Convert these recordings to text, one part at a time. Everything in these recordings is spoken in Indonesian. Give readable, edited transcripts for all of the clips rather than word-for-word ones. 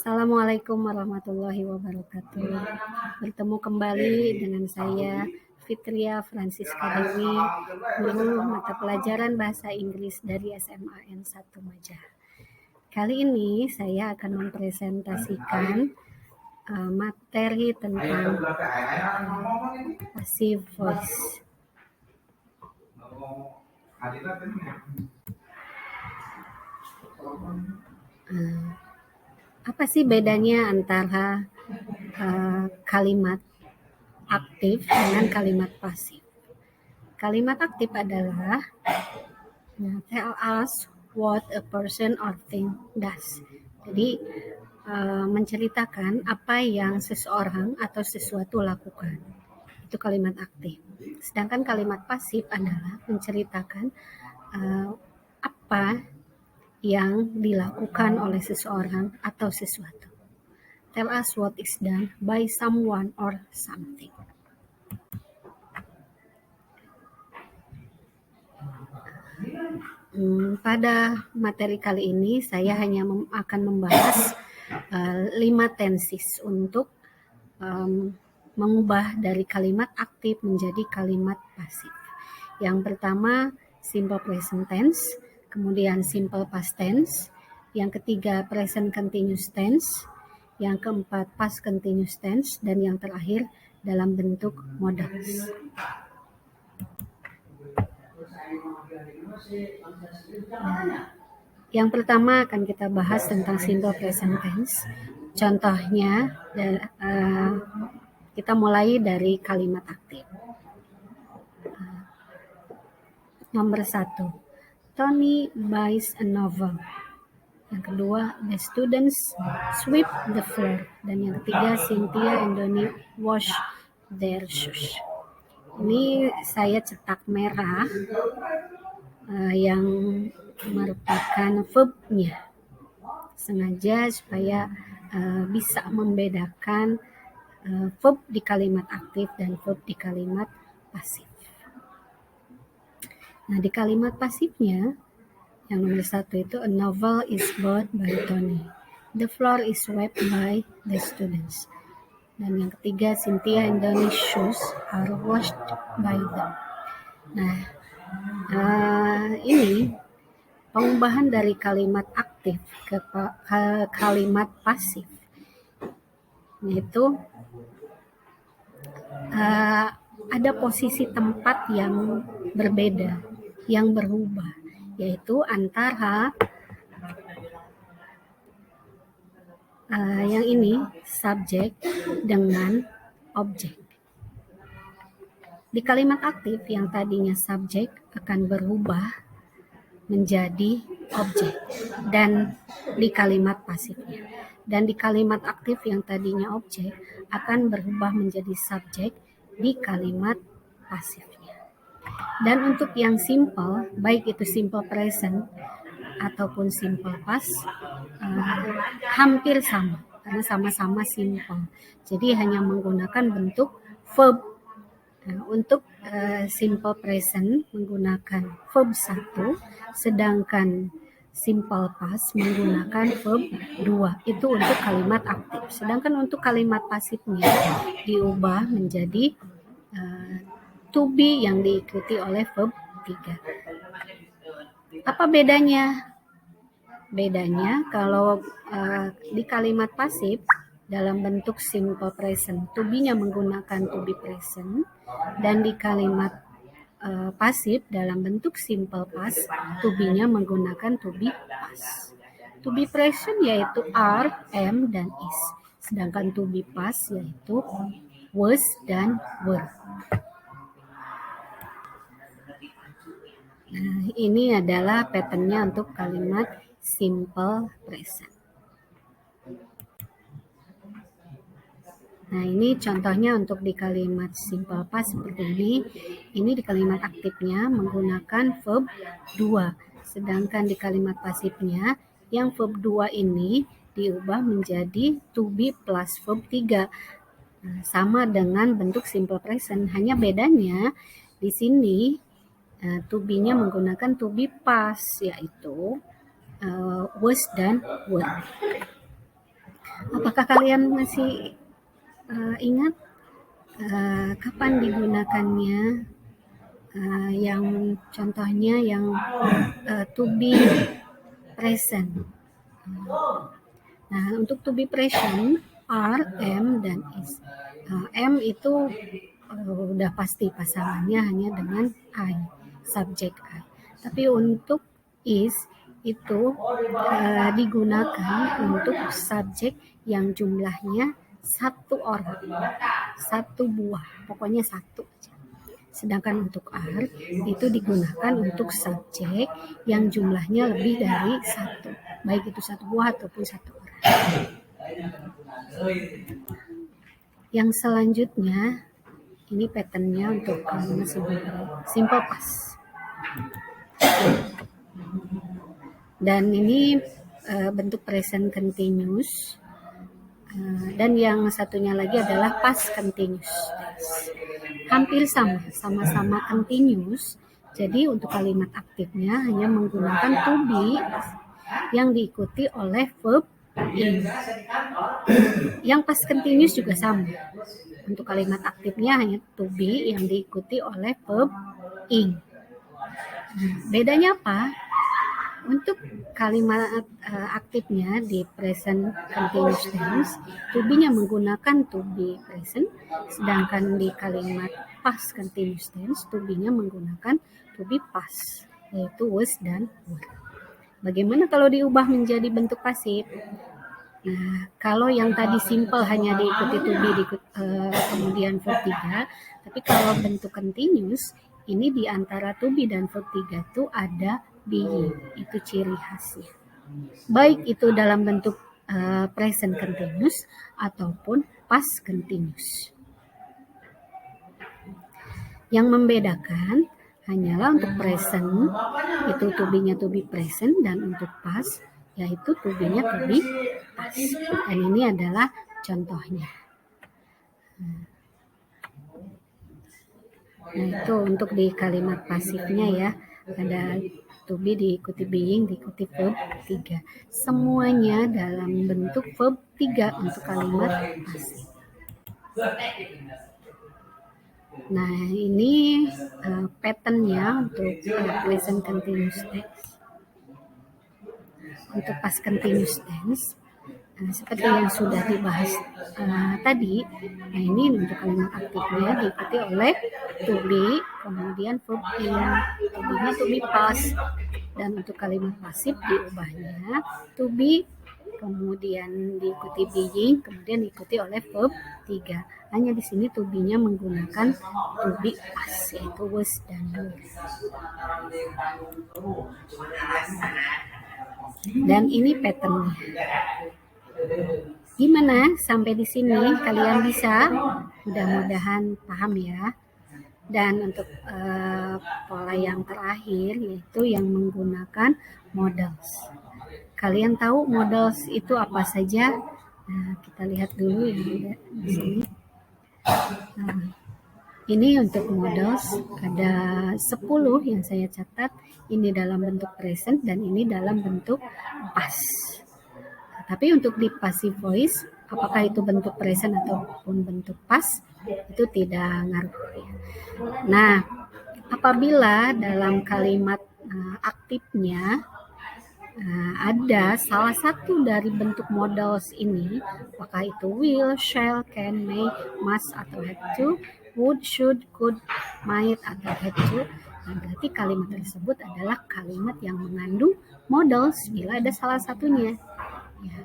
Assalamualaikum warahmatullahi wabarakatuh. Bertemu kembali dengan saya Fitria Francisca Dewi, guru mata pelajaran bahasa Inggris dari SMAN 1 Majah. Kali ini saya akan mempresentasikan materi tentang passive voice. Apa sih bedanya antara kalimat aktif dengan kalimat pasif? Kalimat aktif adalah tell us what a person or thing does. Jadi menceritakan apa yang seseorang atau sesuatu lakukan. Itu kalimat aktif. Sedangkan kalimat pasif adalah menceritakan apa yang dilakukan oleh seseorang atau sesuatu. Tell us what is done by someone or something. Pada materi kali ini saya hanya akan membahas 5 tenses untuk mengubah dari kalimat aktif menjadi kalimat pasif. Yang pertama simple present tense, kemudian simple past tense, yang ketiga present continuous tense, yang keempat past continuous tense, dan yang terakhir dalam bentuk modals. Yang pertama akan kita bahas tentang simple present tense. Contohnya kita mulai dari kalimat aktif. Nomor 1, Tony buys a novel. Yang kedua, the students sweep the floor. Dan yang ketiga, Cynthia and Donnie wash their shoes. Ini saya cetak merah yang merupakan verb-nya. Sengaja supaya bisa membedakan verb di kalimat aktif dan verb di kalimat pasif. Nah, di kalimat pasifnya, yang nomor 1 itu, a novel is bought by Tony. The floor is swept by the students. Dan yang ketiga, Cynthia and Donnie's shoes are washed by them. Nah, ini pengubahan dari kalimat aktif ke kalimat pasif, yaitu ada posisi tempat yang berbeda, yang berubah, yaitu antara yang ini subjek dengan objek. Di kalimat aktif yang tadinya subjek akan berubah menjadi objek, dan di kalimat pasifnya. Dan di kalimat aktif yang tadinya objek akan berubah menjadi subjek di kalimat pasifnya. Dan untuk yang simple, baik itu simple present ataupun simple past, hampir sama karena sama-sama simple. Jadi hanya menggunakan bentuk verb. Untuk simple present menggunakan verb 1, sedangkan simple past menggunakan verb 2. Itu untuk kalimat aktif. Sedangkan untuk kalimat pasifnya diubah menjadi to be yang diikuti oleh verb 3. Apa bedanya? Bedanya kalau di kalimat pasif dalam bentuk simple present, to be-nya menggunakan to be present, dan di kalimat pasif dalam bentuk simple past, to be-nya menggunakan to be past. To be present yaitu are, am, dan is. Sedangkan to be past yaitu was dan were. Nah, ini adalah pattern-nya untuk kalimat simple present. Nah, ini contohnya untuk di kalimat simple past seperti ini. Ini di kalimat aktifnya menggunakan verb 2. Sedangkan di kalimat pasifnya, yang verb 2 ini diubah menjadi to be plus verb 3. Nah, sama dengan bentuk simple present, hanya bedanya di sini to be-nya menggunakan to be past, yaitu was dan were. Apakah kalian masih ingat kapan digunakannya? Yang contohnya yang to be present. Nah, untuk to be present, are, am, dan is. Am itu udah pasti pasangannya hanya dengan I, subjek I. Tapi untuk is itu digunakan untuk subjek yang jumlahnya satu orang, satu buah, pokoknya satu aja. Sedangkan untuk are itu digunakan untuk subjek yang jumlahnya lebih dari satu, baik itu satu buah ataupun satu orang. Yang selanjutnya, ini patternnya untuk kalimat simple past. Dan ini bentuk present continuous. Dan yang satunya lagi adalah past continuous tense. Hampir sama-sama continuous. Jadi untuk kalimat aktifnya hanya menggunakan to be yang diikuti oleh verb in. Yang past continuous juga sama. Untuk kalimat aktifnya hanya to be yang diikuti oleh verb in. Bedanya apa? Untuk kalimat aktifnya di present continuous tense, to be-nya menggunakan to be present, sedangkan di kalimat past continuous tense, to be-nya menggunakan to be past, yaitu was dan were. Bagaimana kalau diubah menjadi bentuk pasif? Nah, kalau yang tadi simple hanya diikuti to be, kemudian verb 3, tapi kalau bentuk continuous, ini di antara to be dan verb 3 itu ada being, itu ciri khasnya. Baik itu dalam bentuk present continuous ataupun past continuous. Yang membedakan hanyalah untuk present, itu to be-nya to be present, dan untuk past, yaitu to be-nya to be past. Dan ini adalah contohnya. Nah, itu untuk di kalimat pasifnya ya, ada to be diikuti being, diikuti verb 3. Semuanya dalam bentuk verb 3 untuk kalimat pasif. Nah, ini patternnya untuk present continuous tense. Untuk past continuous tense, seperti yang sudah dibahas tadi, nah ini untuk kalimat aktifnya diikuti oleh to be, kemudian verb in, to be-nya to be past, dan untuk kalimat pasif diubahnya to be, kemudian diikuti being, kemudian diikuti oleh verb 3. Hanya di sini to be-nya menggunakan to be past, yaitu was dan were. Dan ini patternnya. Gimana sampai di sini kalian bisa? Mudah-mudahan paham ya. Dan untuk pola yang terakhir yaitu yang menggunakan modals. Kalian tahu modals itu apa saja? Nah, kita lihat dulu yang ada di sini. Nah, ini untuk modals ada 10 yang saya catat. Ini dalam bentuk present dan ini dalam bentuk past. Tapi untuk di passive voice, apakah itu bentuk present ataupun bentuk past, itu tidak ngaruh. Nah, apabila dalam kalimat aktifnya ada salah satu dari bentuk modals ini, apakah itu will, shall, can, may, must, atau have to, would, should, could, might, atau had to, nah, berarti kalimat tersebut adalah kalimat yang mengandung modals bila ada salah satunya. Ya.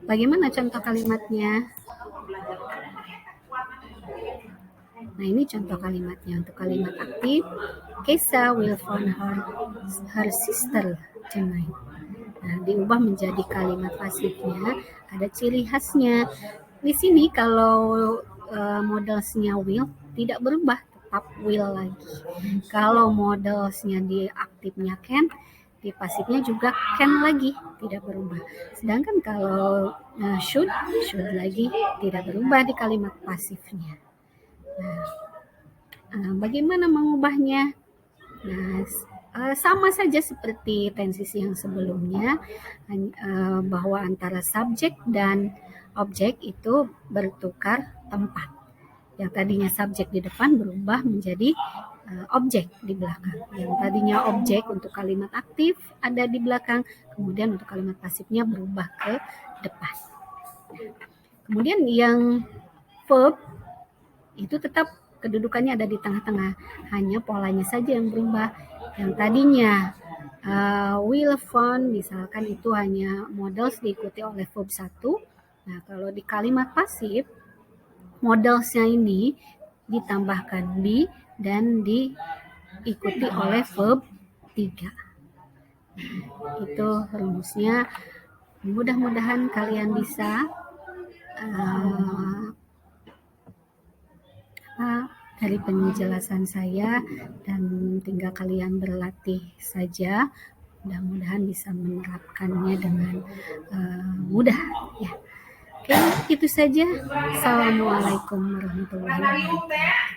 Bagaimana contoh kalimatnya? Nah, ini contoh kalimatnya. Untuk kalimat aktif, Kesa will phone her sister tonight. Nah, diubah menjadi kalimat pasifnya, ada ciri khasnya. Di sini kalau modalsnya will tidak berubah, tetap will lagi. Kalau modalsnya di aktifnya can, di pasifnya juga can lagi, tidak berubah. Sedangkan kalau should lagi tidak berubah di kalimat pasifnya. Nah, bagaimana mengubahnya? Nah, sama saja seperti tenses yang sebelumnya, bahwa antara subjek dan objek itu bertukar tempat. Yang tadinya subjek di depan berubah menjadi objek di belakang. Yang tadinya objek untuk kalimat aktif ada di belakang, kemudian untuk kalimat pasifnya berubah ke depan. Kemudian yang verb itu tetap kedudukannya ada di tengah-tengah, hanya polanya saja yang berubah. Yang tadinya will, found, misalkan itu hanya models diikuti oleh verb 1. Nah, kalau di kalimat pasif, modelsnya ini ditambahkan be dan diikuti oleh verb 3. Itu rumusnya. Mudah-mudahan kalian bisa dari penjelasan saya, dan tinggal kalian berlatih saja. Mudah-mudahan bisa menerapkannya dengan mudah ya. Oke, itu saja. Assalamualaikum warahmatullahi wabarakatuh.